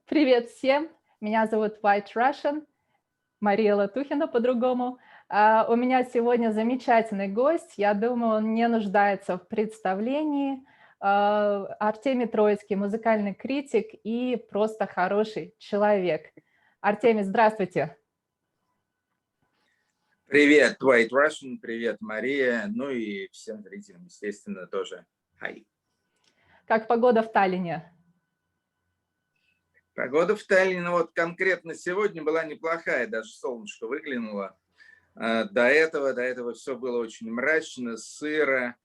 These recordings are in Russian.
Привет всем! Меня зовут White Russian, Мария Латухина по-другому. У меня сегодня замечательный гость. Я думаю, он не нуждается в представлении. Артемий Троицкий, музыкальный критик и просто хороший человек. Артемий, здравствуйте! Привет, White Russian, привет, Мария, ну и всем зрителям, естественно, тоже. Хай. Как погода в Таллине? Погода в Таллине, ну вот конкретно сегодня была неплохая, даже солнышко выглянуло. До этого все было очень мрачно, сыро.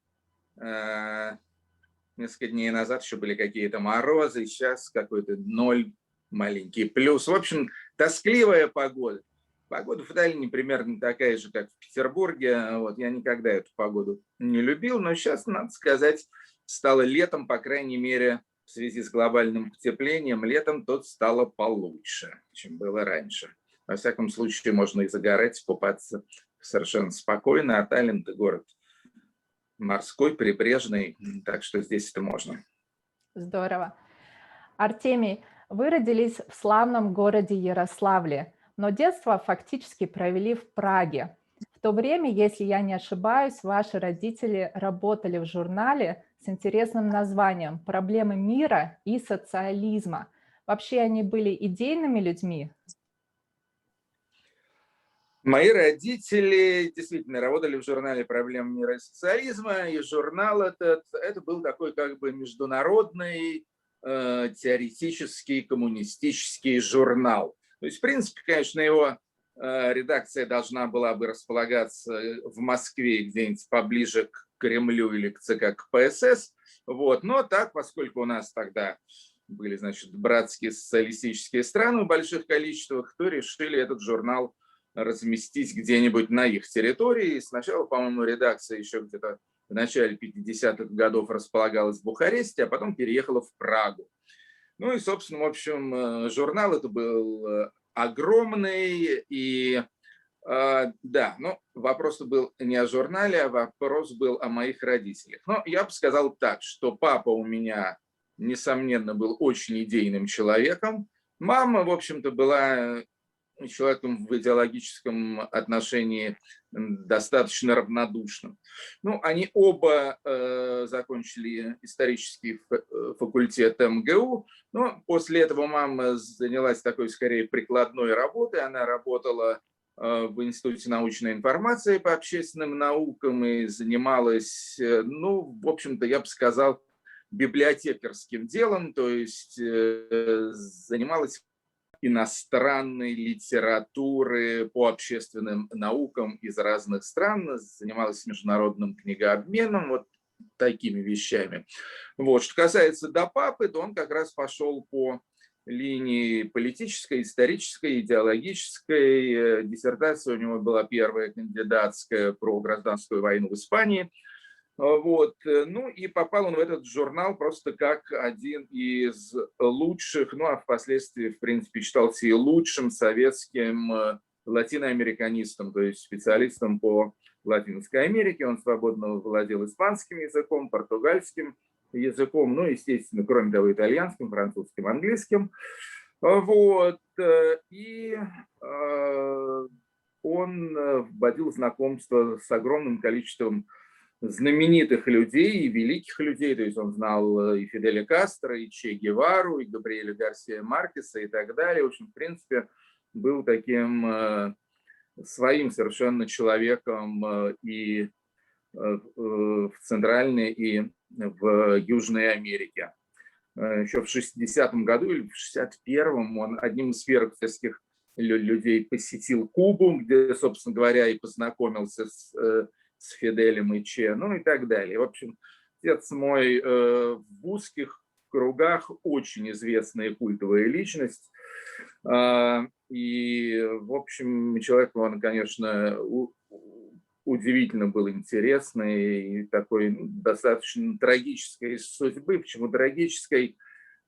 Несколько дней назад еще были какие-то морозы, сейчас какой-то ноль, маленький плюс. В общем, тоскливая погода. Погода в Таллине примерно такая же, как в Петербурге. Вот, я никогда эту погоду не любил, но сейчас, надо сказать, стало летом, по крайней мере, в связи с глобальным потеплением, летом тут стало получше, чем было раньше. Во всяком случае, можно и загорать, купаться совершенно спокойно, а Таллин – это город морской, прибрежный, так что здесь это можно. Здорово. Артемий, вы родились в славном городе Ярославле, но детство фактически провели в Праге. В то время, если я не ошибаюсь, ваши родители работали в журнале с интересным названием «Проблемы мира и социализма». Вообще они были идейными людьми? Мои родители действительно работали в журнале «Проблемы мира и социализма», и журнал это был такой как бы международный теоретический коммунистический журнал. То есть, в принципе, конечно, его редакция должна была бы располагаться в Москве, где-нибудь поближе к Кремлю или к ЦК КПСС. Вот. Но так, поскольку у нас тогда были, значит, братские социалистические страны в больших количествах, то решили этот журнал разместить где-нибудь на их территории. Сначала, по-моему, редакция еще где-то в начале 50-х годов располагалась в Бухаресте, а потом переехала в Прагу. Ну и, собственно, в общем, журнал это был огромный. И да, но вопрос был не о журнале, а вопрос был о моих родителях. Но я бы сказал так, что папа у меня, несомненно, был очень идейным человеком. Мама, в общем-то, была человеком в идеологическом отношении достаточно равнодушным. Ну, они оба закончили исторический факультет МГУ, но после этого мама занялась такой, скорее, прикладной работой. Она работала в Институте научной информации по общественным наукам и занималась, ну, в общем-то, я бы сказал, библиотекарским делом, то есть занималась иностранной литературы по общественным наукам из разных стран, занималась международным книгообменом, вот такими вещами. Вот. Что касается до папы, то он как раз пошел по линии политической, исторической, идеологической. Диссертация у него была первая кандидатская про гражданскую войну в Испании. Вот. Ну и попал он в этот журнал просто как один из лучших, ну а впоследствии, в принципе, считался и лучшим советским латиноамериканистом, то есть специалистом по Латинской Америке. Он свободно владел испанским языком, португальским языком, ну, естественно, кроме того, итальянским, французским, английским. Вот. И он вводил знакомство с огромным количеством знаменитых людей и великих людей, то есть он знал и Фиделя Кастро, и Че Гевару, и Габриэля Гарсия Маркеса и так далее. В общем, в принципе, был таким своим совершенно человеком и в Центральной, и в Южной Америке. Еще в 60-м году или в 61-м он одним из первых советских людей посетил Кубу, где, собственно говоря, и познакомился с Фиделем и Че, ну и так далее. В общем, отец мой в узких кругах очень известная и культовая личность. И, в общем, человек, он, конечно, удивительно был интересный и такой достаточно трагической судьбы. Почему трагической?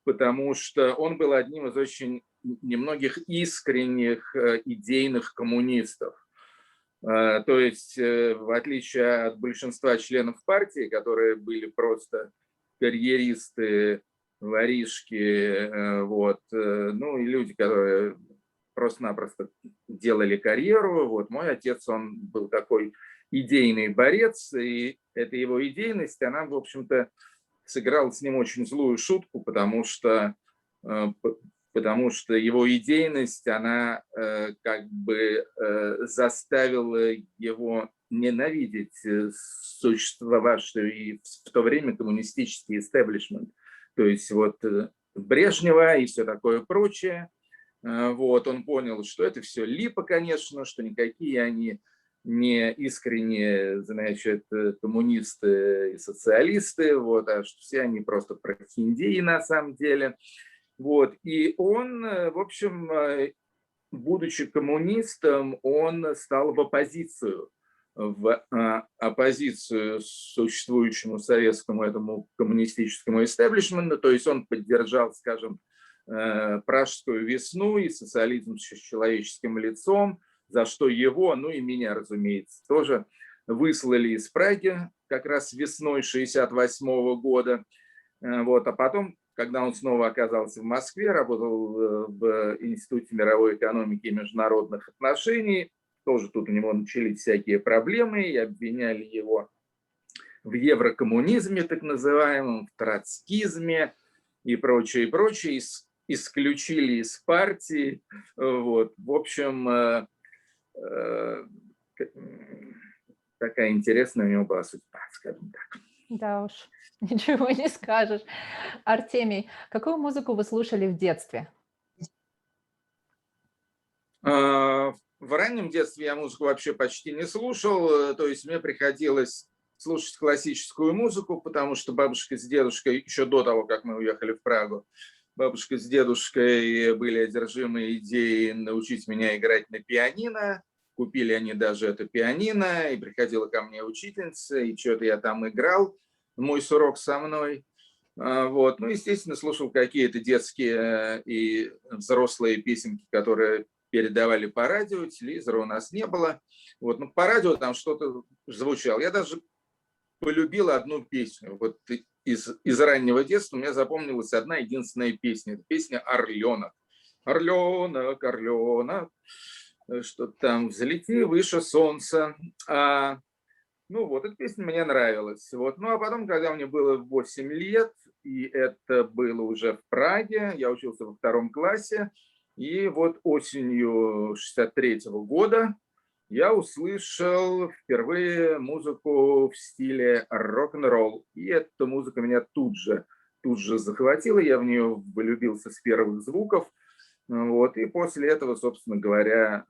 Потому что он был одним из очень немногих искренних идейных коммунистов. То есть, в отличие от большинства членов партии, которые были просто карьеристы воришки, вот, ну и люди, которые просто-напросто делали карьеру. Вот мой отец, он был такой идейный борец, и эта его идейность, она, в общем-то, сыграла с ним очень злую шутку, э, потому что его идейность, она как бы заставила его ненавидеть существовавший и в то время коммунистический истеблишмент. То есть вот Брежнева и все такое прочее. Вот, он понял, что это все липа, конечно, что никакие они не искренние, значит, коммунисты и социалисты, вот, а что все они просто прохиндеи на самом деле. Вот, и он, в общем, будучи коммунистом, он стал в оппозицию существующему советскому этому коммунистическому истеблишменту, то есть он поддержал, скажем, Пражскую весну и социализм с человеческим лицом, за что его, ну и меня, разумеется, тоже выслали из Праги как раз весной 1968 года. Вот, а потом, когда он снова оказался в Москве, работал в Институте мировой экономики и международных отношений, тоже тут у него начались всякие проблемы, и обвиняли его в еврокоммунизме, так называемом, в троцкизме и прочее, исключили из партии. Вот. В общем, такая интересная у него была судьба, скажем так. Да уж, ничего не скажешь. Артемий, какую музыку вы слушали в детстве? В раннем детстве я музыку вообще почти не слушал, то есть мне приходилось слушать классическую музыку, потому что бабушка с дедушкой, еще до того, как мы уехали в Прагу, бабушка с дедушкой были одержимы идеей научить меня играть на пианино. Купили они даже это пианино, и приходила ко мне учительница, и что-то я там играл, мой сурок со мной. Вот. Ну, естественно, слушал какие-то детские и взрослые песенки, которые передавали по радио, телевизора у нас не было. Вот. Ну, по радио там что-то звучало. Я даже полюбил одну песню. Вот из раннего детства у меня запомнилась одна единственная песня. Это песня «Орленок». Орленок, орленок, что там взлети выше солнца. Ну вот, эта песня мне нравилась. Вот. Ну а потом, когда мне было 8 лет, и это было уже в Праге, я учился во 2 классе, и вот осенью 1963 года я услышал впервые музыку в стиле рок-н-ролл. И эта музыка меня тут же захватила, я в нее влюбился с первых звуков. Вот. И после этого, собственно говоря,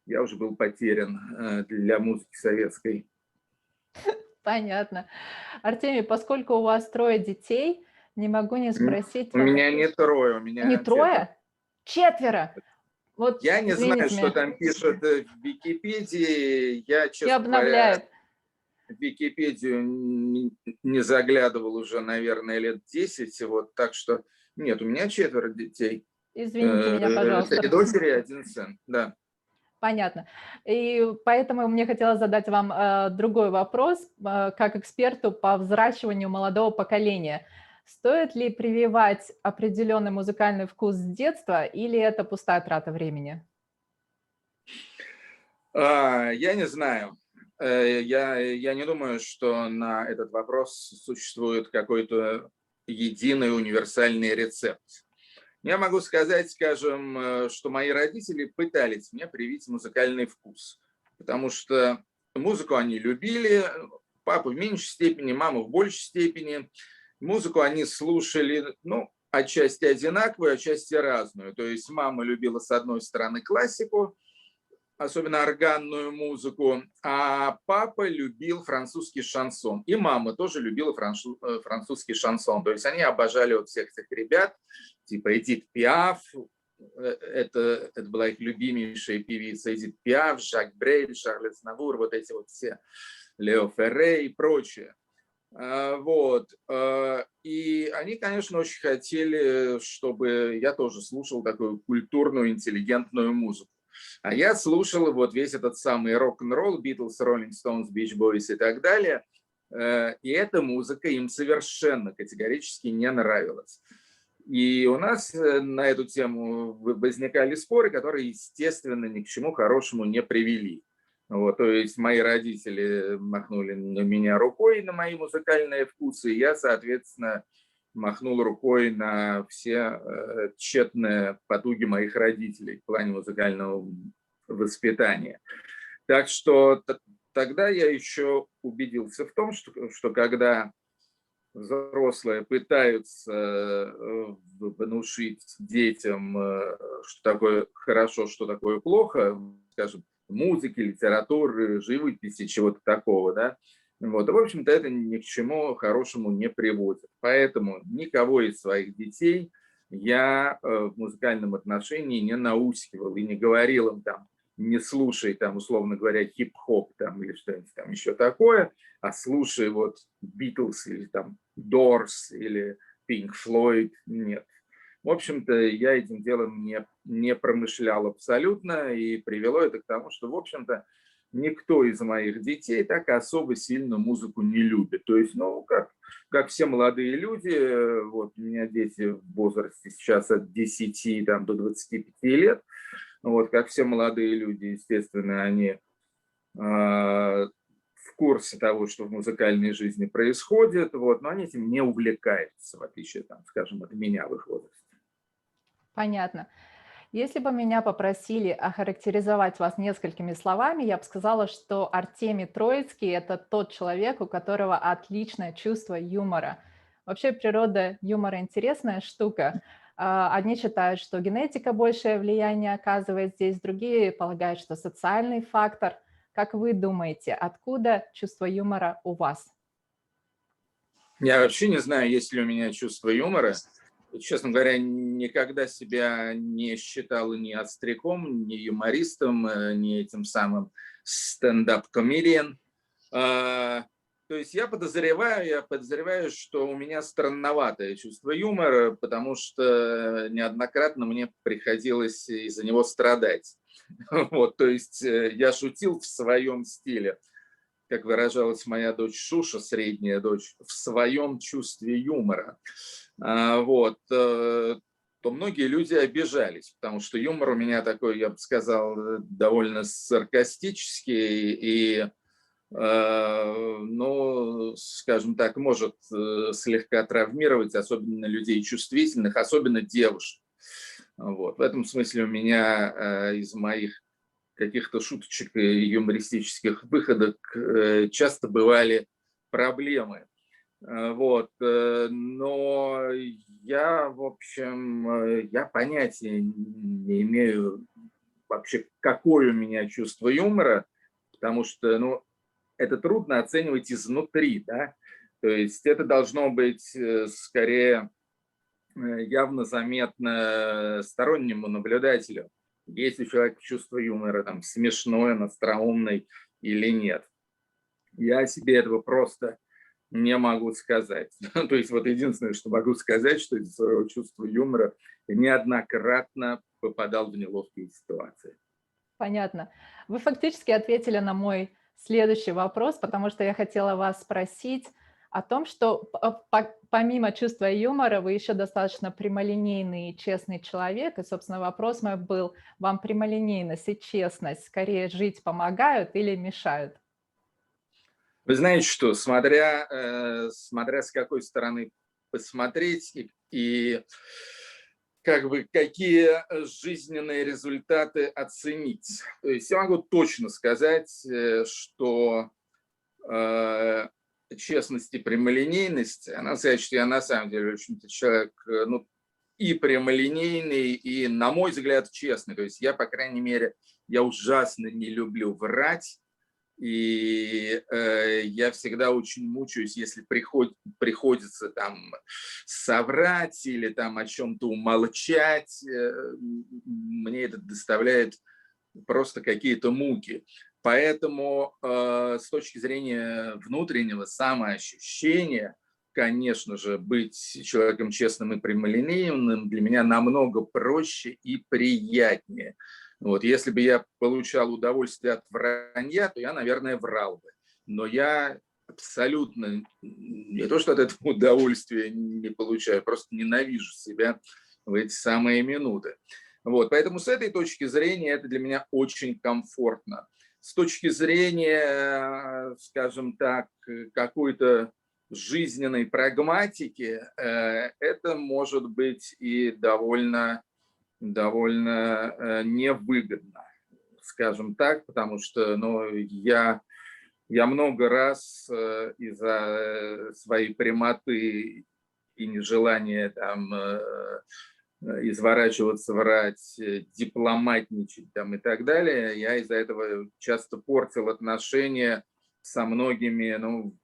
я уже был потерян для музыки советской. Понятно. Артемий, поскольку у вас 3 детей, не могу не спросить У вас. меня не 3, у Не меня 3? 4? Вот, Я не знаю, извините что меня, там пишут в Википедии. Я, не честно говоря, обновляют. в Википедию не заглядывал уже, наверное, лет 10. Вот, так что нет, у меня 4 детей. Извините меня, 3 пожалуйста. дочери и 1 сын. Да. Понятно. И поэтому мне хотелось задать вам другой вопрос, как эксперту по взращиванию молодого поколения. Стоит ли прививать определенный музыкальный вкус с детства, или это пустая трата времени? Я не знаю. Я не думаю, что на этот вопрос существует какой-то единый универсальный рецепт. Я могу сказать, скажем, что мои родители пытались мне привить музыкальный вкус, потому что музыку они любили, папа в меньшей степени, мама в большей степени. Музыку они слушали, ну, отчасти одинаковую, отчасти разную. То есть мама любила, с одной стороны, классику, особенно органную музыку, а папа любил французский шансон. И мама тоже любила французский шансон. То есть они обожали вот всех этих ребят, типа Эдит Пиаф, это была их любимейшая певица, Эдит Пиаф, Жак Брель, Шарль Азнавур, вот эти вот все, Лео Ферре и прочее. Вот. И они, конечно, очень хотели, чтобы я тоже слушал такую культурную, интеллигентную музыку. А я слушал вот весь этот самый рок-н-ролл, Битлз, Роллинг Стоунс, Бич Бойс и так далее. И эта музыка им совершенно категорически не нравилась. И у нас на эту тему возникали споры, которые, естественно, ни к чему хорошему не привели. Вот, то есть мои родители махнули на меня рукой, на мои музыкальные вкусы, и я, соответственно, махнул рукой на все тщетные потуги моих родителей в плане музыкального воспитания. Так что тогда я еще убедился в том, что когда взрослые пытаются внушить детям, что такое хорошо, что такое плохо, скажем, музыки, литературы, живописи, чего-то такого, да, вот, в общем-то, это ни к чему хорошему не приводит. Поэтому никого из своих детей я в музыкальном отношении не наускивал и не говорил им там, не слушай там, условно говоря, хип-хоп там или что-нибудь там еще такое, а слушай вот Beatles или там Doors или Pink Floyd. Нет. В общем-то, я этим делом не промышлял абсолютно, и привело это к тому, что, в общем-то, никто из моих детей так особо сильно музыку не любит. То есть, ну, как все молодые люди, вот у меня дети в возрасте сейчас от 10 там, до 25 лет, вот, как все молодые люди, естественно, они в курсе того, что в музыкальной жизни происходит, вот, но они этим не увлекаются, в отличие, там, скажем, от меня в их возрасте. Понятно. Если бы меня попросили охарактеризовать вас несколькими словами, я бы сказала, что Артемий Троицкий – это тот человек, у которого отличное чувство юмора. Вообще природа юмора интересная штука. Одни считают, что генетика большее влияние оказывает здесь, другие полагают, что социальный фактор. Как вы думаете, откуда чувство юмора у вас? Я вообще не знаю, есть ли у меня чувство юмора. Честно говоря, никогда себя не считал ни остряком, ни юмористом, ни этим самым стендап-комедиан. То есть я подозреваю, что у меня странноватое чувство юмора, потому что неоднократно мне приходилось из-за него страдать. Вот, то есть я шутил в своем стиле, как выражалась моя дочь Шуша, средняя дочь, в своем чувстве юмора. Вот, то многие люди обижались, потому что юмор у меня такой, я бы сказал, довольно саркастический и, ну, скажем так, может слегка травмировать, особенно людей чувствительных, особенно девушек. Вот. В этом смысле у меня из моих каких-то шуточек и юмористических выходок часто бывали проблемы. Вот. Но я, в общем, я понятия не имею вообще, какое у меня чувство юмора, потому что, ну, это трудно оценивать изнутри, да, то есть это должно быть скорее явно заметно стороннему наблюдателю, есть у человека чувство юмора, там, смешное, остроумный или нет. Я о себе этого просто не могу сказать. То есть вот единственное, что могу сказать, что из своего чувства юмора неоднократно попадал в неловкие ситуации. Понятно. Вы фактически ответили на мой следующий вопрос, потому что я хотела вас спросить о том, что помимо чувства юмора вы еще достаточно прямолинейный и честный человек. И, собственно, вопрос мой был, вам прямолинейность и честность скорее жить помогают или мешают? Вы знаете что, смотря с какой стороны посмотреть и как бы какие жизненные результаты оценить. То есть я могу точно сказать, что честность и прямолинейность, она сказать, что я на самом деле, в общем-то, человек, ну, и прямолинейный, и, на мой взгляд, честный. То есть я, по крайней мере, я ужасно не люблю врать, и я всегда очень мучаюсь, если приходится там соврать или там о чем-то умолчать. Мне это доставляет просто какие-то муки. Поэтому с точки зрения внутреннего самоощущения, конечно же, быть человеком честным и прямолинейным для меня намного проще и приятнее. Вот, если бы я получал удовольствие от вранья, то я, наверное, врал бы. Но я абсолютно не то, что от этого удовольствия не получаю, просто ненавижу себя в эти самые минуты. Вот, поэтому с этой точки зрения это для меня очень комфортно. С точки зрения, скажем так, какой-то жизненной прагматики, это может быть и довольно невыгодно, скажем так, потому что я много раз из-за своей прямоты и нежелания там изворачиваться, врать, дипломатничать там и так далее, я из-за этого часто портил отношения со многими, ну,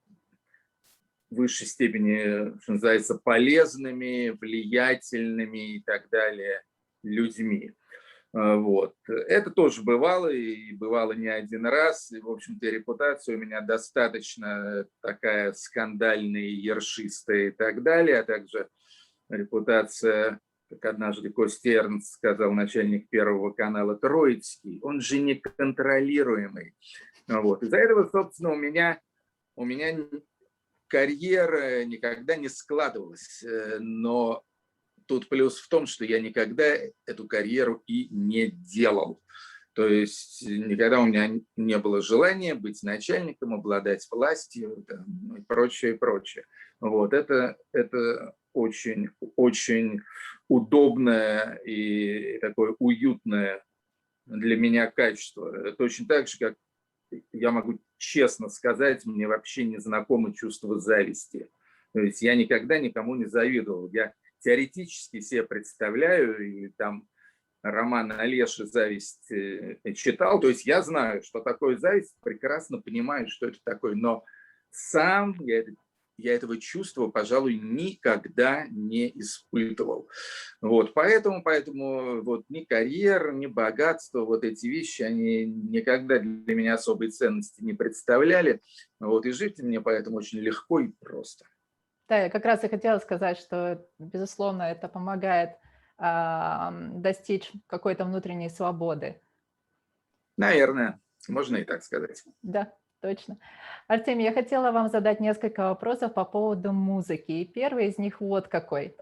в высшей степени, что называется, полезными, влиятельными и так далее людьми. Вот. Это тоже бывало, и бывало не один раз. И, в общем-то, репутация у меня достаточно такая скандальная, ершистая и так далее, а также репутация, как однажды Костя Эрнст сказал, начальник Первого канала, Троицкий, он же неконтролируемый. Вот. Из-за этого, собственно, у меня карьера никогда не складывалась, но тут плюс в том, что я никогда эту карьеру и не делал. То есть никогда у меня не было желания быть начальником, обладать властью и прочее, прочее. Вот. Это очень, очень удобное и такое уютное для меня качество. Это точно так же, как я могу честно сказать, мне вообще не знакомо чувство зависти. То есть я никогда никому не завидовал. Я теоретически себе представляю, или там роман Олеши «Зависть» читал, то есть я знаю, что такое зависть, прекрасно понимаю, что это такое, но сам я этого чувства, пожалуй, никогда не испытывал. Вот, поэтому вот ни карьера, ни богатство, вот эти вещи, они никогда для меня особой ценности не представляли. Вот, и жить мне поэтому очень легко и просто. Да, я как раз и хотела сказать, что, безусловно, это помогает достичь какой-то внутренней свободы. Наверное, можно и так сказать. Да, точно. Артемий, я хотела вам задать несколько вопросов по поводу музыки. И первый из них вот какой.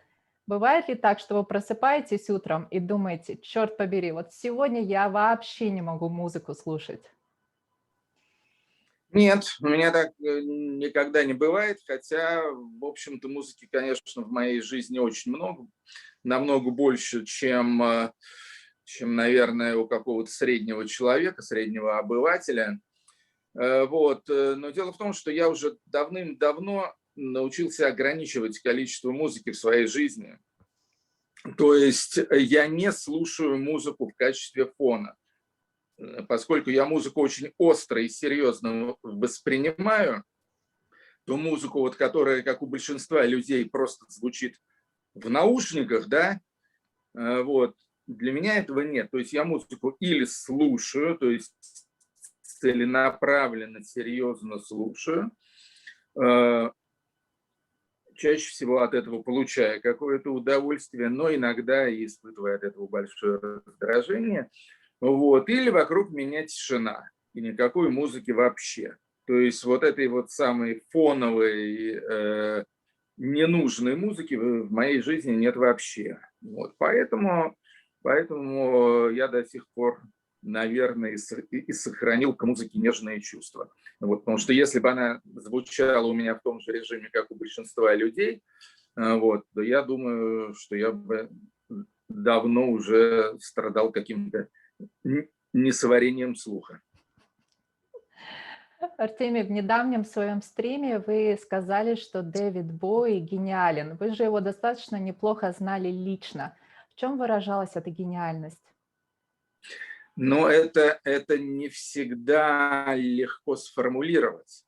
Бывает ли так, что вы просыпаетесь утром и думаете, черт побери, вот сегодня я вообще не могу музыку слушать? Нет, у меня так никогда не бывает, хотя, в общем-то, музыки, конечно, в моей жизни очень много, намного больше, чем, наверное, у какого-то среднего человека, среднего обывателя. Вот. Но дело в том, что я уже давным-давно научился ограничивать количество музыки в своей жизни. То есть я не слушаю музыку в качестве фона. Поскольку я музыку очень остро и серьезно воспринимаю, то музыку, вот, которая, как у большинства людей, просто звучит в наушниках, да, вот, для меня этого нет. То есть я музыку или слушаю, то есть целенаправленно, серьезно слушаю, чаще всего от этого получая какое-то удовольствие, но иногда и испытывая от этого большое раздражение. Вот. Или вокруг меня тишина и никакой музыки вообще. То есть вот этой вот самой фоновой, ненужной музыки в моей жизни нет вообще. Вот. Поэтому я до сих пор, наверное, и сохранил к музыке нежные чувства. Вот. Потому что если бы она звучала у меня в том же режиме, как у большинства людей, вот, то я думаю, что я бы давно уже страдал каким-то несварением слуха. Артемий, в недавнем своем стриме вы сказали, что Дэвид Боуи гениален. Вы же его достаточно неплохо знали лично. В чем выражалась эта гениальность? Но это не всегда легко сформулировать.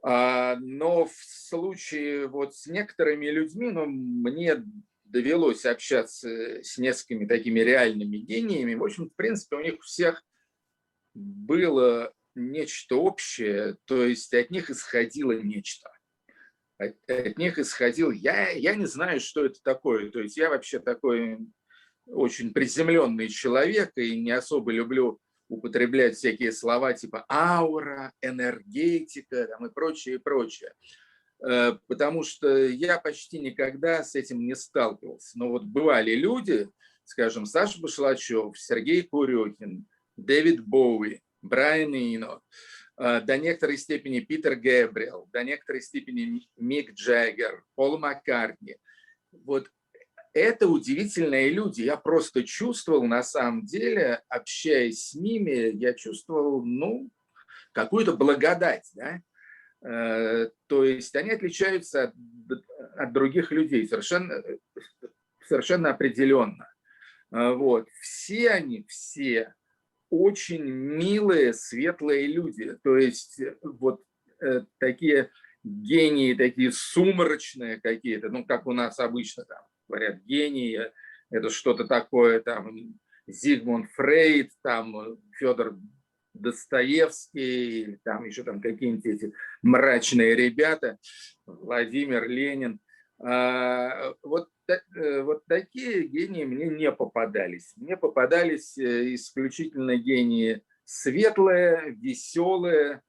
Но в случае вот с некоторыми людьми, ну, мне довелось общаться с несколькими такими реальными гениями. В общем, в принципе, у них у всех было нечто общее, то есть от них исходило нечто. От них исходил, я не знаю, что это такое, то есть я вообще такой очень приземленный человек и не особо люблю употреблять всякие слова типа аура, энергетика там, и прочее, и прочее. Потому что я почти никогда с этим не сталкивался. Но вот бывали люди, скажем, Саша Башлачев, Сергей Курехин, Дэвид Боуи, Брайан Ино, до некоторой степени Питер Гэбриэл, до некоторой степени Мик Джаггер, Пол Маккартни. Вот это удивительные люди. Я просто чувствовал, на самом деле, общаясь с ними, я чувствовал, ну, какую-то благодать, да? То есть они отличаются от других людей совершенно определенно. Вот. Все они, все очень милые, светлые люди. То есть вот такие гении, такие сумрачные какие-то, ну, как у нас обычно там говорят, гении, это что-то такое, там, Зигмунд Фрейд, там, Федор Достоевский, там еще там какие-нибудь эти мрачные ребята, Владимир Ленин. Вот такие гении мне не попадались. Мне попадались исключительно гении светлые, веселые,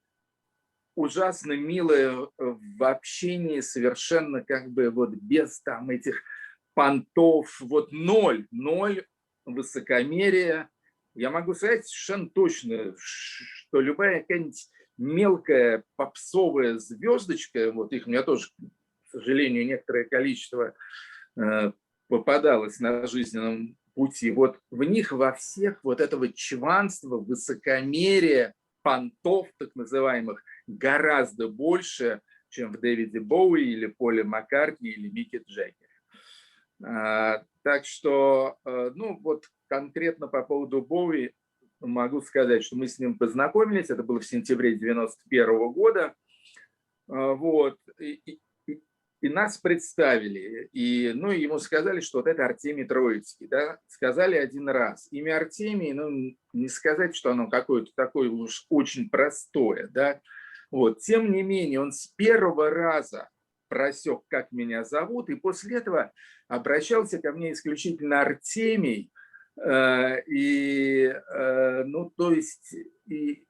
ужасно милые в общении, совершенно как бы вот без там этих понтов, вот ноль высокомерия. Я могу сказать совершенно точно, что любая какая-нибудь мелкая попсовая звездочка, вот их у меня тоже, к сожалению, некоторое количество попадалось на жизненном пути, вот в них во всех вот этого чванства, высокомерия, понтов так называемых гораздо больше, чем в Дэвиде Боуи или Поле Маккартни или Мике Джаггере. Так что, ну вот конкретно по поводу Боуи могу сказать, что мы с ним познакомились, это было в сентябре 1991 года, вот, и нас представили, и, ну, ему сказали, что вот это Артемий Троицкий, да, сказали один раз. Имя Артемий, ну, не сказать, что оно какое-то такое уж очень простое, да, вот, тем не менее, он с первого раза просек, как меня зовут, и после этого обращался ко мне исключительно Артемий, ну, то есть, и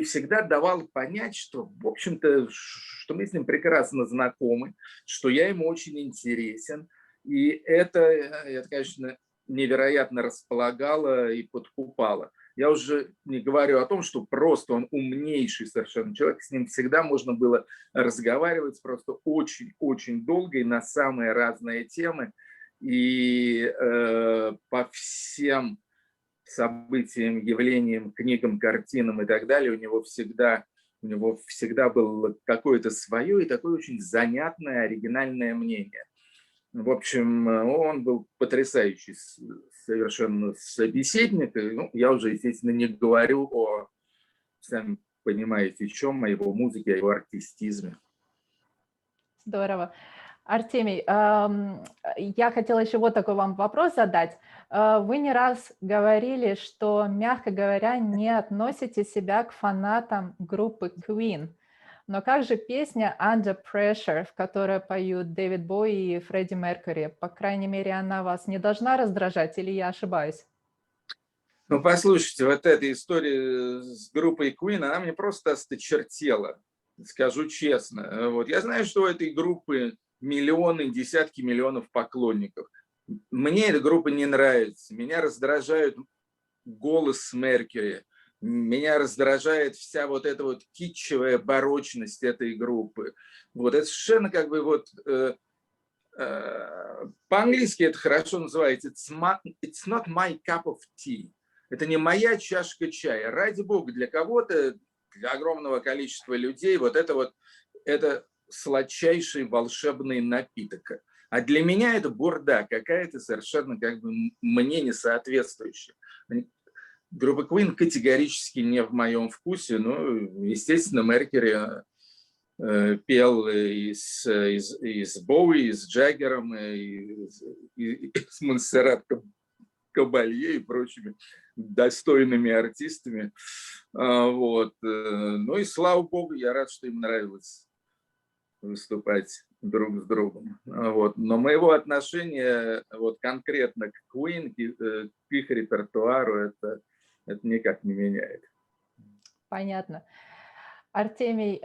всегда давал понять, что, в общем-то, что мы с ним прекрасно знакомы, что я ему очень интересен. И это, конечно, невероятно располагало и подкупало. Я уже не говорю о том, что просто он умнейший совершенно человек, с ним всегда можно было разговаривать просто очень-очень долго и на самые разные темы. И по всем событиям, явлениям, книгам, картинам и так далее, у него всегда было какое-то свое и такое очень занятное, оригинальное мнение. В общем, он был потрясающий совершенно собеседник. И, ну, я уже, естественно, не говорю о, сами понимаете, чем, о его музыке, о его артистизме. Здорово. Артемий, я хотела еще вот такой вам вопрос задать. Вы не раз говорили, что, мягко говоря, не относите себя к фанатам группы Queen. Но как же песня Under Pressure, в которой поют Дэвид Боуи и Фредди Меркьюри? По крайней мере, она вас не должна раздражать, или я ошибаюсь? Ну, послушайте, вот эта история с группой Queen, она мне просто осточертела, скажу честно. Вот. Я знаю, что у этой группы миллионы, десятки миллионов поклонников. Мне эта группа не нравится. Меня раздражает голос Меркьюри. Меня раздражает вся вот эта вот китчевая барочность этой группы. Вот это совершенно как бы вот... по-английски это хорошо называется «It's not my cup of tea». Это не моя чашка чая. Ради бога, для кого-то, для огромного количества людей вот это сладчайший волшебный напиток. А для меня это бурда какая-то совершенно как бы мне не соответствующая. Группа Queen категорически не в моем вкусе. Ну, естественно, Меркьюри пел и с Боуи, и с Джаггером, и с Монсеррат Кабалье и прочими достойными артистами. Вот. Ну и слава богу, я рад, что им нравилось выступать друг с другом. Вот. Но моего отношения вот конкретно к Queen, к их репертуару, это никак не меняет. Понятно. Артемий,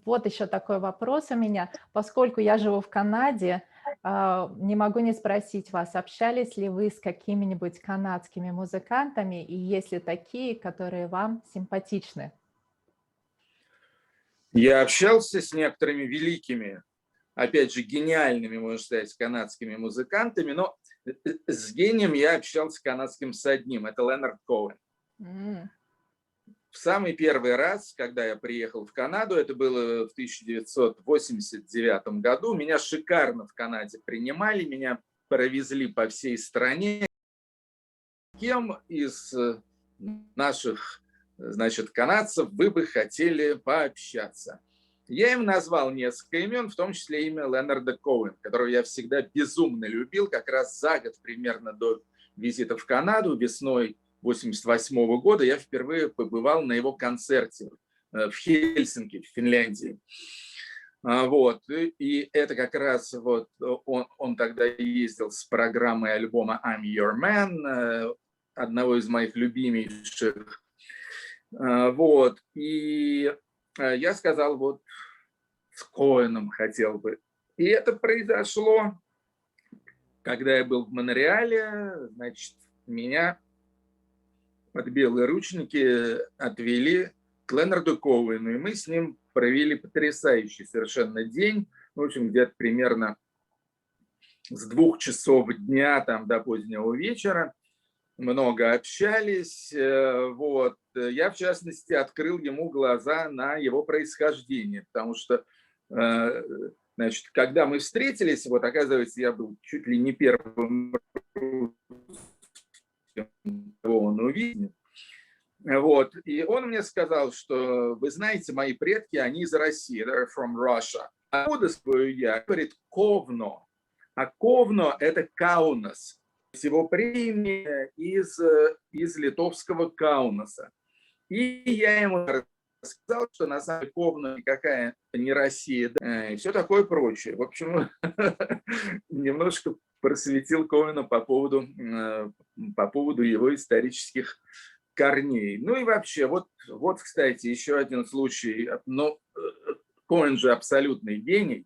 вот еще такой вопрос у меня. Поскольку я живу в Канаде, не могу не спросить вас, общались ли вы с какими-нибудь канадскими музыкантами, и есть ли такие, которые вам симпатичны? Я общался с некоторыми великими, опять же, гениальными, можно сказать, канадскими музыкантами, но с гением я общался канадским с одним, это Леонард Коуэн. М, В самый первый раз, когда я приехал в Канаду, это было в 1989 году, меня шикарно в Канаде принимали, меня провезли по всей стране. Кем из наших, значит, канадцев вы бы хотели пообщаться? Я им назвал несколько имен, в том числе имя Леонарда Коуэна, которого я всегда безумно любил, как раз за год примерно до визита в Канаду, весной 1988 года я впервые побывал на его концерте в Хельсинки, в Финляндии. Вот. И это как раз вот он тогда ездил с программой альбома I'm Your Man, одного из моих любимейших. Вот. И я сказал, вот с Коэном хотел бы. И это произошло, когда я был в Монреале, значит, меня под белые ручники отвели к Леонарду Коуэну, и мы с ним провели потрясающий совершенно день, в общем, где-то примерно с 2 часов дня там, до позднего вечера, много общались, вот. Я, в частности, открыл ему глаза на его происхождение, потому что, значит, когда мы встретились, вот, оказывается, я был чуть ли не первым, кого он увидел. Вот. И он мне сказал, что вы знаете, мои предки, они из России, they're from Russia. Откуда свою я? Говорит, Ковно. А Ковно – это Каунас. Его племя из литовского Каунаса. И я ему рассказал, что на самом деле Ковно никакая не Россия, да, и все такое прочее. В общем, немножко просветил Коэна по поводу его исторических корней. Ну и вообще, вот, кстати, еще один случай. Ну, Коэн же абсолютный гений.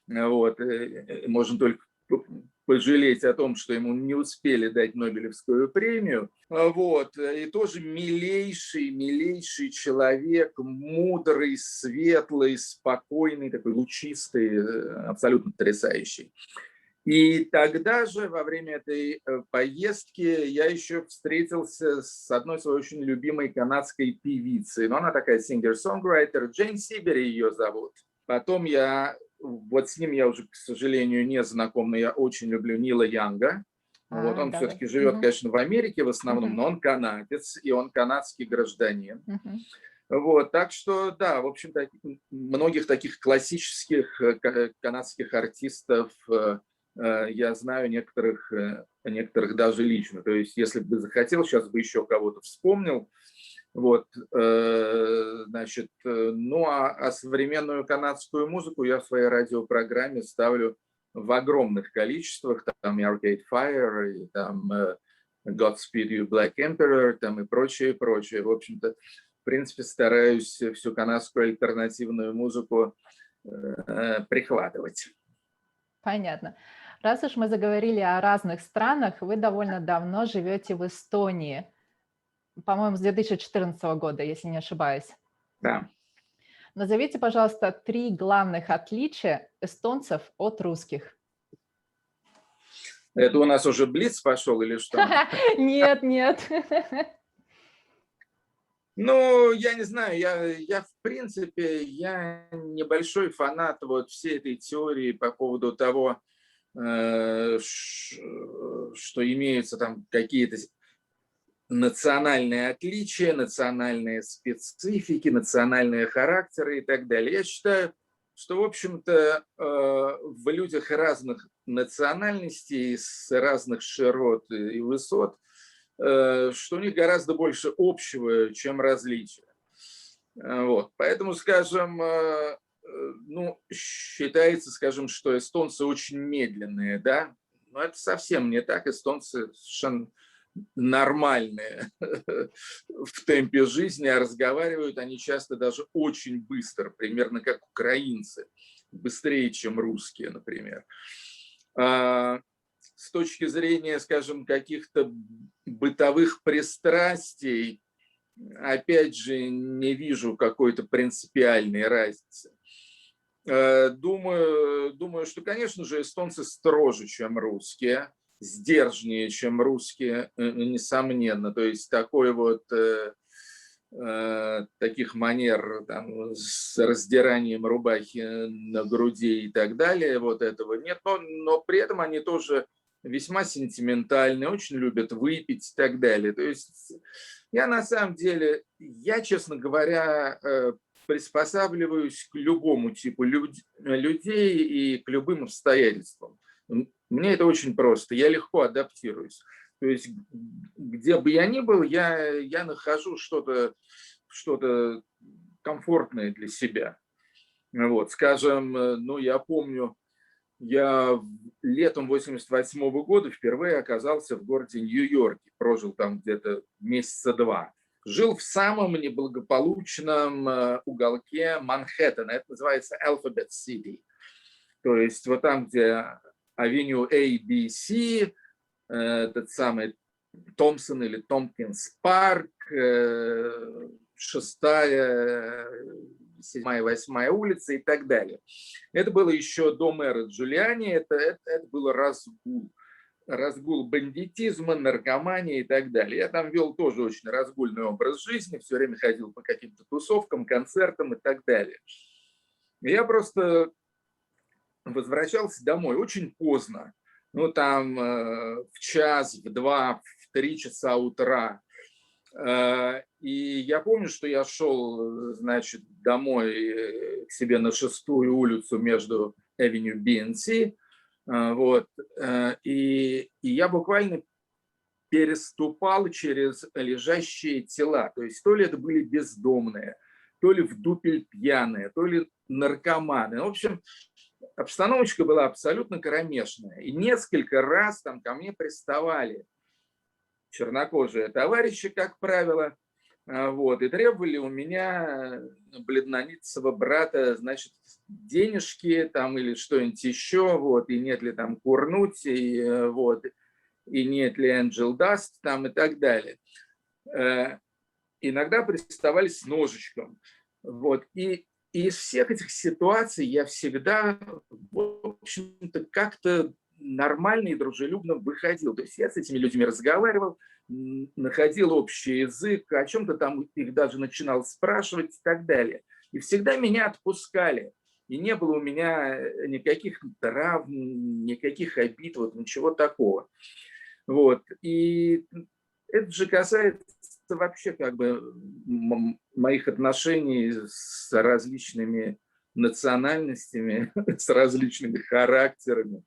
Вот. Можно только пожалеть о том, что ему не успели дать Нобелевскую премию. Вот. И тоже милейший человек, мудрый, светлый, спокойный, такой лучистый, абсолютно потрясающий. И тогда же, во время этой поездки, я еще встретился с одной своей очень любимой канадской певицей. Но она такая singer-songwriter, Джейн Сибери ее зовут. Потом вот с ним я уже, к сожалению, не знаком, но я очень люблю Нила Янга. Вот он да. все-таки живет, конечно, в Америке в основном, но он канадец, и он канадский гражданин. Вот, так что, да, в общем-то, многих таких классических канадских артистов я знаю, некоторых даже лично. То есть, если бы захотел, сейчас бы еще кого-то вспомнил. Вот, значит, ну а современную канадскую музыку я в своей радиопрограмме ставлю в огромных количествах. Там и Arcade Fire, и там Godspeed You Black Emperor, там и прочее. В общем-то, в принципе, стараюсь всю канадскую альтернативную музыку прихватывать. Понятно. Раз уж мы заговорили о разных странах, вы довольно давно живете в Эстонии. По-моему, с 2014 года, если не ошибаюсь. Да. Назовите, пожалуйста, 3 главных отличия эстонцев от русских. Это у нас уже блиц пошел или что? Нет. Ну, я не знаю, я в принципе, я небольшой фанат вот всей этой теории по поводу того, что имеются там какие-то национальные отличия, национальные специфики, национальные характеры и так далее. Я считаю, что, в общем-то, в людях разных национальностей, с разных широт и высот, что у них гораздо больше общего, чем различия. Вот. Поэтому, скажем, ну, считается, скажем, что эстонцы очень медленные, да, но это совсем не так. Эстонцы совершенно нормальные в темпе жизни, а разговаривают они часто даже очень быстро, примерно как украинцы, быстрее, чем русские, например. С точки зрения, скажем, каких-то бытовых пристрастий, опять же, не вижу какой-то принципиальной разницы. Думаю, что, конечно же, эстонцы строже, чем русские, сдержаннее, чем русские, несомненно. То есть такой вот таких манер там, с раздиранием рубахи на груди и так далее, вот этого нет. Но при этом они тоже весьма сентиментальны, очень любят выпить и так далее. То есть я на самом деле, честно говоря, приспосабливаюсь к любому типу людей и к любым обстоятельствам. Мне это очень просто, я легко адаптируюсь. То есть где бы я ни был, я нахожу что-то комфортное для себя. Вот, скажем, ну, я помню, я летом 1988 года впервые оказался в городе Нью-Йорке, прожил там где-то месяца 2. Жил в самом неблагополучном уголке Манхэттена, это называется Alphabet City. То есть вот там, где авеню ABC, этот самый Томпсон или Томпкинс парк, 6-я, 7-я, 8-я улица и так далее. Это было еще до мэра Джулиани, это было разгул бандитизма, наркомании и так далее. Я там вел тоже очень разгульный образ жизни, все время ходил по каким-то тусовкам, концертам и так далее. Я просто возвращался домой очень поздно, ну там в час, в 2, в 3 часа утра. И я помню, что я шел, значит, домой к себе на 6-ю улицу между Avenue B и C, вот, и я буквально переступал через лежащие тела. То есть то ли это были бездомные, то ли в дупель пьяные, то ли наркоманы. В общем, обстановочка была абсолютно кромешная. И несколько раз там ко мне приставали чернокожие товарищи, как правило, вот, и требовали у меня бледнолицего брата, значит, денежки там или что-нибудь еще, вот, и нет ли там курнуть, и, вот, и нет ли Angel Dust там и так далее. Иногда приставали с ножичком. Вот, и из всех этих ситуаций я всегда, в общем-то, как-то нормально и дружелюбно выходил. То есть я с этими людьми разговаривал, находил общий язык, о чем-то там их даже начинал спрашивать и так далее. И всегда меня отпускали. И не было у меня никаких травм, никаких обид, вот ничего такого. Вот. И это же касается вообще как бы моих отношений с различными национальностями, с различными характерами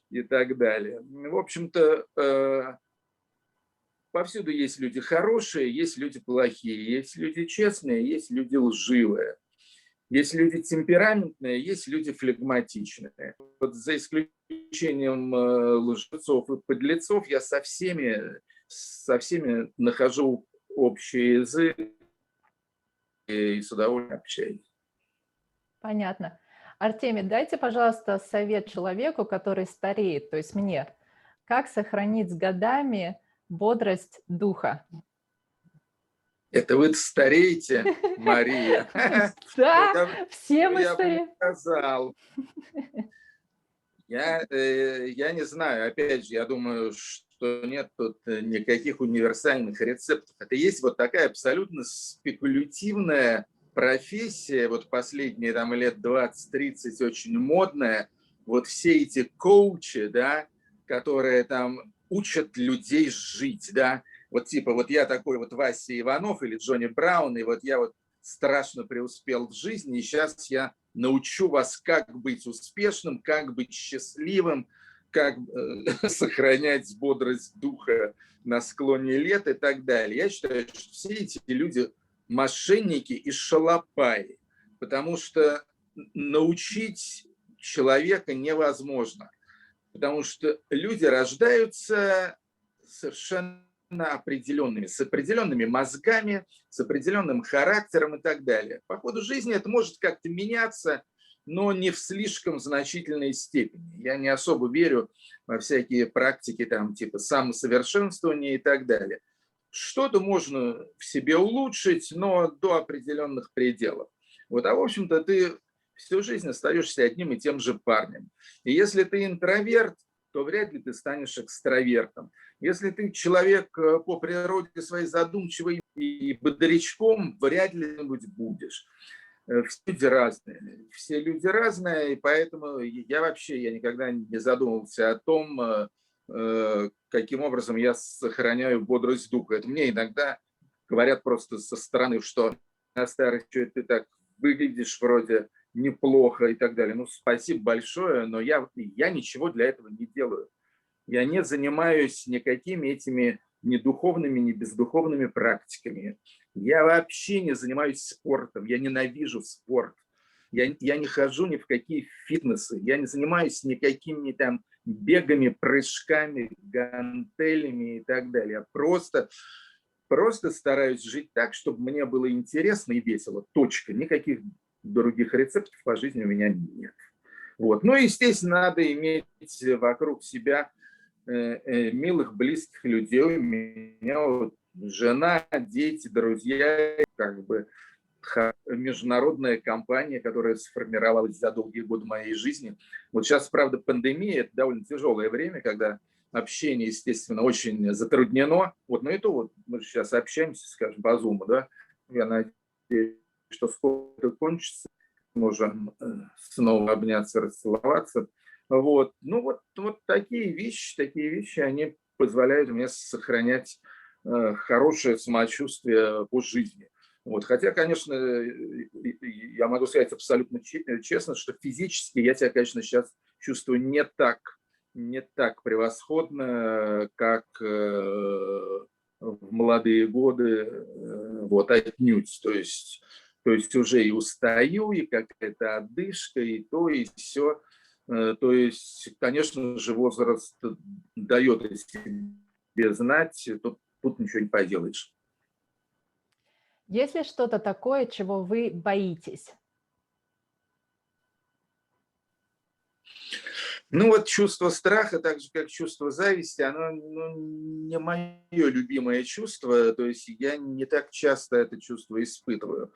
и так далее. В общем-то, повсюду есть люди хорошие, есть люди плохие, есть люди честные, есть люди лживые, есть люди темпераментные, есть люди флегматичные. Вот за исключением лжецов и подлецов я со всеми нахожу общий язык и с удовольствием общаюсь. Понятно. Артемий, дайте, пожалуйста, совет человеку, который стареет, то есть мне. Как сохранить с годами бодрость духа? Это вы стареете, Мария. Да, все мы Я бы не стареем. сказал. Я не знаю, опять же, я думаю, что нет тут никаких универсальных рецептов. Это есть вот такая абсолютно спекулятивная профессия, вот последние там лет 20-30 очень модная, вот все эти коучи, да, которые там учат людей жить, да, вот типа вот я такой вот Вася Иванов или Джонни Браун, и вот я вот страшно преуспел в жизни, и сейчас я научу вас, как быть успешным, как быть счастливым, как сохранять бодрость духа на склоне лет и так далее. Я считаю, что все эти люди мошенники и шалопаи, потому что научить человека невозможно, потому что люди рождаются совершенно определенными, с определенными мозгами, с определенным характером и так далее. По ходу жизни это может как-то меняться, но не в слишком значительной степени. Я не особо верю во всякие практики там, типа самосовершенствования и так далее. Что-то можно в себе улучшить, но до определенных пределов. Вот, а в общем-то ты всю жизнь остаешься одним и тем же парнем. И если ты интроверт, то вряд ли ты станешь экстравертом. Если ты человек по природе своей задумчивый и бодрячком, вряд ли что-нибудь будешь. Все люди разные. Все люди разные, и поэтому я никогда не задумывался о том, каким образом я сохраняю бодрость духа. Это мне иногда говорят просто со стороны, что на старости ты так выглядишь вроде неплохо и так далее. Ну, спасибо большое, но я ничего для этого не делаю. Я не занимаюсь никакими этими ни духовными, ни бездуховными практиками. Я вообще не занимаюсь спортом. Я ненавижу спорт. Я не хожу ни в какие фитнесы. Я не занимаюсь никакими там бегами, прыжками, гантелями и так далее. Я просто стараюсь жить так, чтобы мне было интересно и весело. Точка. Никаких других рецептов по жизни у меня нет. Вот. Ну, естественно, надо иметь вокруг себя милых, близких людей. У меня вот жена, дети, друзья, как бы международная компания, которая сформировалась за долгие годы моей жизни. Вот сейчас, правда, пандемия, это довольно тяжелое время, когда общение, естественно, очень затруднено. Вот, но это вот мы сейчас общаемся, скажем, по Zoom, да. Я надеюсь, что скоро это кончится, можем снова обняться, расцеловаться. Вот. Ну вот такие вещи, они позволяют мне сохранять хорошее самочувствие по жизни. Вот. Хотя, конечно, я могу сказать абсолютно честно, что физически я себя, конечно, сейчас чувствую не так превосходно, как в молодые годы, вот, отнюдь. То есть уже и устаю, и какая-то одышка, и то, и все. То есть, конечно же, возраст дает о себе знать, тут ничего не поделаешь. Есть ли что-то такое, чего вы боитесь? Ну вот чувство страха, так же как чувство зависти, оно не мое любимое чувство, то есть я не так часто это чувство испытываю.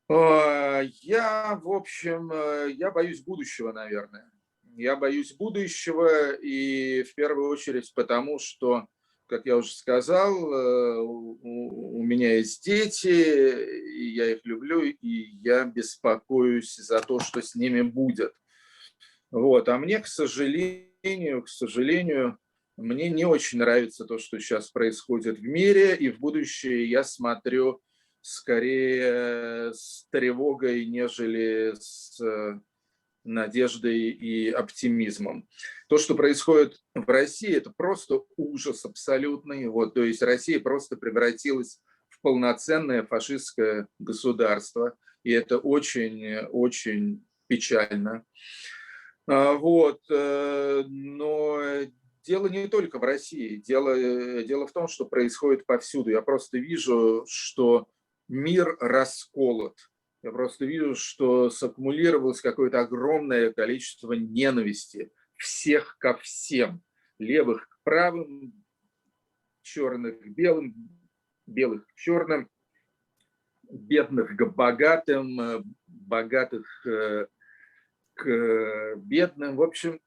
Я, в общем, я боюсь будущего, наверное. Я боюсь будущего, и в первую очередь потому, что, как я уже сказал, у меня есть дети, и я их люблю, и я беспокоюсь за то, что с ними будет. Вот. А мне, к сожалению, мне не очень нравится то, что сейчас происходит в мире, и в будущее я смотрю скорее с тревогой, нежели с надеждой и оптимизмом. То, что происходит в России, это просто ужас абсолютный. Вот, то есть Россия просто превратилась в полноценное фашистское государство, и это очень печально. Вот, но дело не только в России. Дело в том, что происходит повсюду. Я просто вижу, что мир расколот. Я просто вижу, что саккумулировалось какое-то огромное количество ненависти всех ко всем. Левых к правым, черных к белым, белых к черным, бедных к богатым, богатых к бедным. В общем,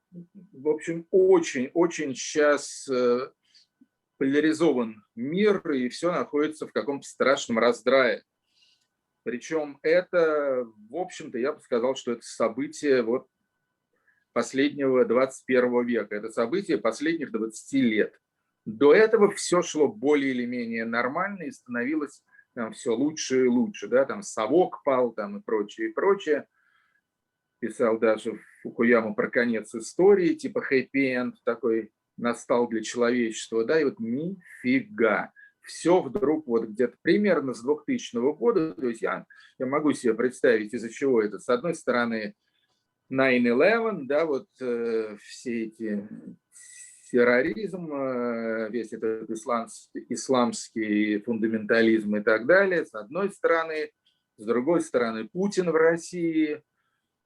очень сейчас поляризован мир, и все находится в каком-то страшном раздрае. Причем это, в общем-то, я бы сказал, что это событие вот последнего 21 века. Это событие последних 20 лет. До этого все шло более или менее нормально и становилось там все лучше и лучше. Да? Там совок пал там, и прочее, и прочее. Писал даже Фукуяма про конец истории, типа хэппи-энд такой настал для человечества, да, и вот нифига. Все вдруг вот где-то примерно с 2000 года, то есть я могу себе представить, из-за чего это. С одной стороны, 9/11, да, вот все эти терроризм, весь этот исламский фундаментализм и так далее, с одной стороны. С другой стороны, Путин в России.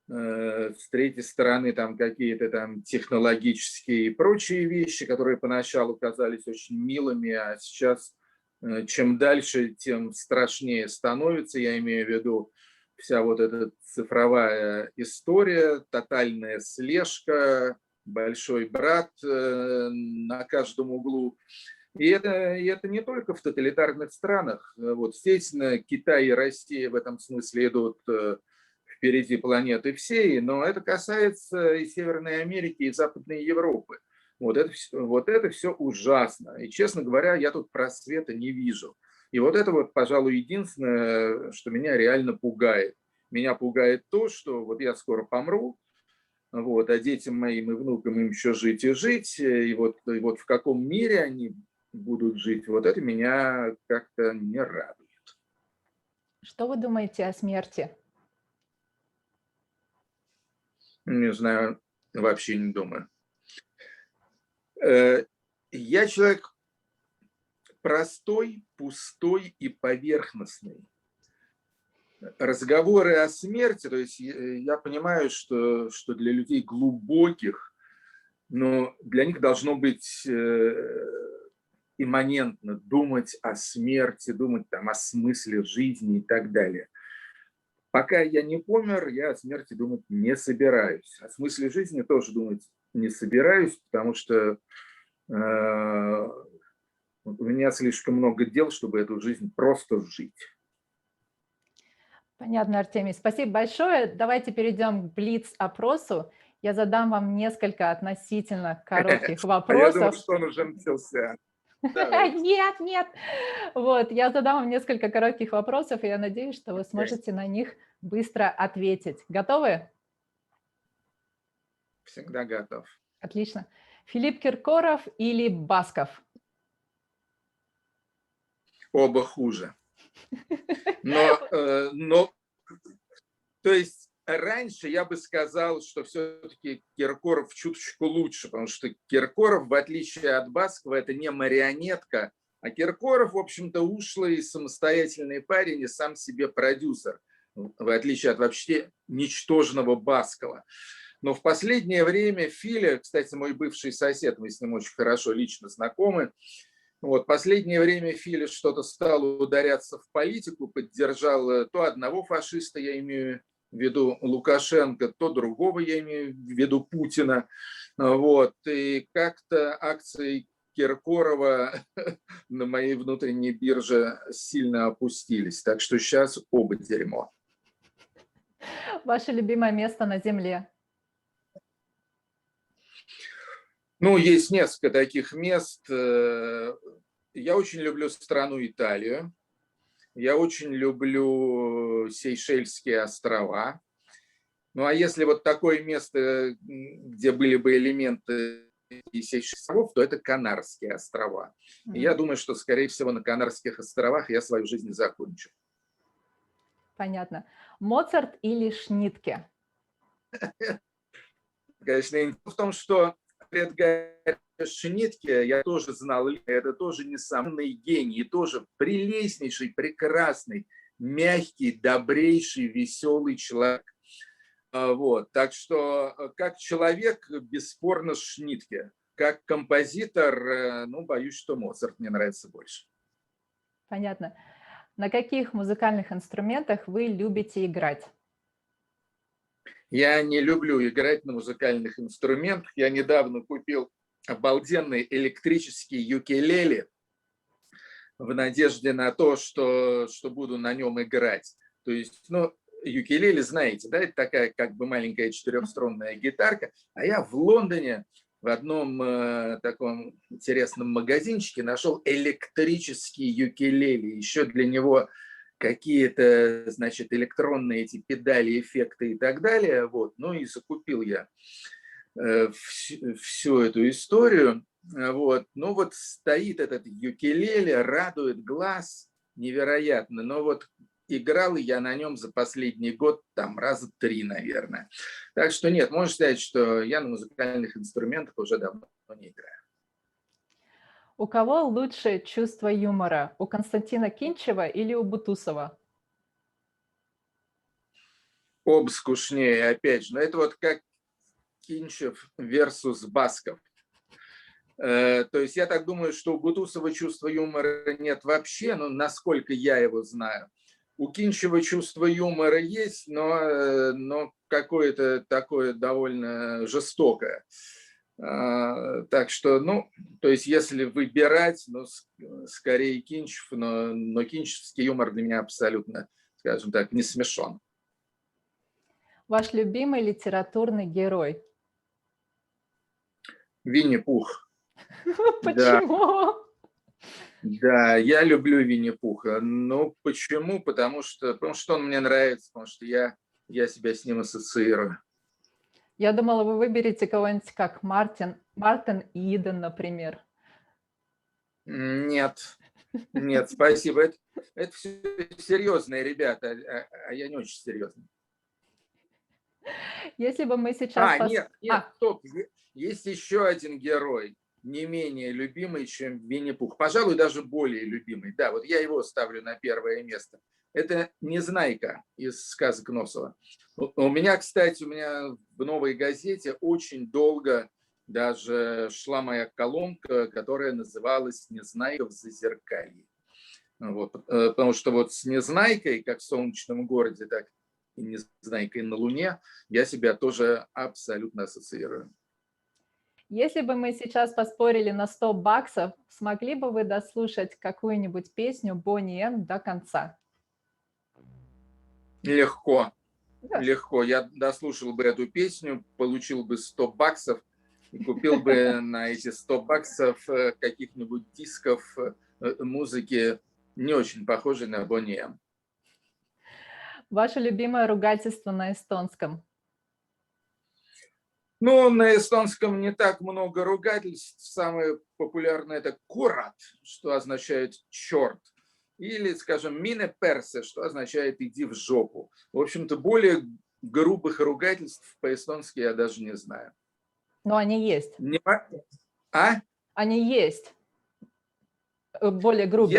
С третьей стороны, там какие-то там технологические и прочие вещи, которые поначалу казались очень милыми, а сейчас чем дальше, тем страшнее становится. Я имею в виду вся вот эта цифровая история, тотальная слежка, большой брат на каждом углу. И это не только в тоталитарных странах. Вот, естественно, Китай и Россия в этом смысле идут впереди планеты всей, но это касается и Северной Америки, и Западной Европы. Вот это все ужасно. И, честно говоря, я тут просвета не вижу. И вот это вот, пожалуй, единственное, что меня реально пугает. Меня пугает то, что вот я скоро помру, вот, а детям моим и внукам им еще жить и жить, и вот в каком мире они будут жить, вот это меня как-то не радует. Что вы думаете о смерти? Не знаю, вообще не думаю. Я человек простой, пустой и поверхностный. Разговоры о смерти, то есть я понимаю, что для людей глубоких, но для них должно быть имманентно думать о смерти, думать там о смысле жизни и так далее. Пока я не помер, я о смерти думать не собираюсь. О смысле жизни тоже думать не собираюсь, потому что у меня слишком много дел, чтобы эту жизнь просто жить. Понятно, Артемий. Спасибо большое. Давайте перейдем к блиц-опросу. Я задам вам несколько относительно коротких А я думал, вопросов. что он уже начался. Давай. Нет, нет. Вот, я задам вам несколько коротких вопросов, и я надеюсь, что вы сможете на них быстро ответить. Готовы? Всегда готов. Отлично. Филипп Киркоров или Басков? Оба хуже. Но, то есть, раньше я бы сказал, что все-таки Киркоров чуточку лучше, потому что Киркоров, в отличие от Баскова, это не марионетка, а Киркоров, в общем-то, ушлый самостоятельный парень и сам себе продюсер, в отличие от вообще ничтожного Баскова. Но в последнее время Филя, кстати, мой бывший сосед, мы с ним очень хорошо лично знакомы, вот, в последнее время Филя что-то стал ударяться в политику, поддержал то одного фашиста, я имею в виду Лукашенко, то другого, я имею в виду Путина. Вот, и как-то акции Киркорова на моей внутренней бирже сильно опустились. Так что сейчас оба дерьмо. Ваше любимое место на Земле? Ну, есть несколько таких мест. Я очень люблю страну Италию. Я очень люблю Сейшельские острова. Ну, а если вот такое место, где были бы элементы Сейшельских островов, то это Канарские острова. И я думаю, что, скорее всего, на Канарских островах я свою жизнь закончу. Понятно. Моцарт или Шнитке? Конечно, в том, что Эдгар Шнитке я тоже знал, это тоже несомненный гений, тоже прелестнейший, прекрасный, мягкий, добрейший, веселый человек. Вот. Так что как человек, бесспорно, Шнитке. Как композитор, ну, боюсь, что Моцарт мне нравится больше. Понятно. На каких музыкальных инструментах вы любите играть? Я не люблю играть на музыкальных инструментах. Я недавно купил обалденный электрический юкелеле в надежде на то, что буду на нем играть. То есть, ну, юкелеле, знаете, да, это такая как бы маленькая четырехструнная гитарка. А я в Лондоне в одном таком интересном магазинчике нашел электрический юкелеле. Еще для него какие-то, значит, электронные эти педали, эффекты и так далее. Вот. Ну и закупил я всю эту историю. Вот. Ну вот стоит этот юкелеле, радует глаз невероятно. Но вот играл я на нем за последний год там раза 3, наверное. Так что нет, можно сказать, что я на музыкальных инструментах уже давно не играю. У кого лучше чувство юмора? У Константина Кинчева или у Бутусова? Оба скучнее, опять же. Но это вот как Кинчев versus Басков. То есть я так думаю, что у Бутусова чувства юмора нет вообще, ну, насколько я его знаю. У Кинчева чувство юмора есть, но какое-то такое довольно жестокое. Так что, ну, то есть если выбирать, ну, скорее Кинчев, но кинчевский юмор для меня абсолютно, скажем так, не смешон. Ваш любимый литературный герой? Винни-Пух. Да, Почему? да, я люблю Винни-Пуха. Ну, почему? Потому что он мне нравится, потому что я себя с ним ассоциирую. Я думала, вы выберете кого-нибудь как Мартин Иден, например. Нет, нет, спасибо. Это все серьезные ребята, а я не очень серьезный. Если бы мы сейчас... Нет, стоп. Есть еще один герой, не менее любимый, чем Винни-Пух. Пожалуй, даже более любимый. Да, вот я его ставлю на первое место. Это Незнайка из сказок Носова. У меня, кстати, в «Новой газете» очень долго даже шла моя колонка, которая называлась «Незнайка в зазеркалье». Вот, потому что вот с Незнайкой, как в «Солнечном городе», так и Незнайкой на Луне, я себя тоже абсолютно ассоциирую. Если бы мы сейчас поспорили на $100, смогли бы вы дослушать какую-нибудь песню Бонни М до конца? Легко, Да. легко. Я дослушал бы эту песню, получил бы $100 и купил бы на эти $100 каких-нибудь дисков музыки, не очень похожей на Бонни М. Ваше любимое ругательство на эстонском? Ну, на эстонском не так много ругательств. Самое популярное – это «курат», что означает «черт». Или, скажем, «мине персе», что означает «иди в жопу». В общем-то, более грубых ругательств по-эстонски я даже не знаю. Но они есть. А? Они есть. Более грубые.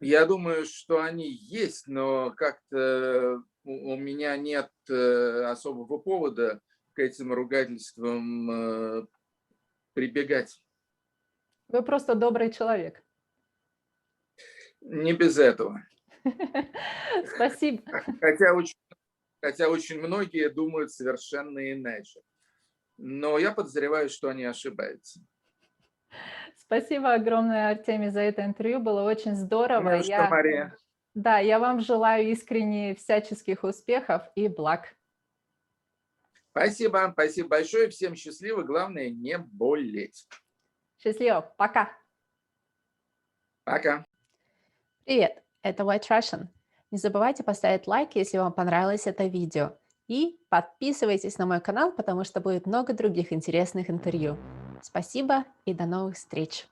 Я думаю, что они есть, но как-то у меня нет особого повода к этим ругательствам прибегать. Вы просто добрый человек. Не без этого. Спасибо. Хотя очень многие думают совершенно иначе. Но я подозреваю, что они ошибаются. Спасибо огромное, Артемий, за это интервью. Было очень здорово. Ну что, Мария? Да, я вам желаю искренне всяческих успехов и благ. Спасибо большое. Всем счастливо. Главное, не болеть. Счастливо. Пока. Пока. Привет, это White Russian. Не забывайте поставить лайк, если вам понравилось это видео. И подписывайтесь на мой канал, потому что будет много других интересных интервью. Спасибо и до новых встреч!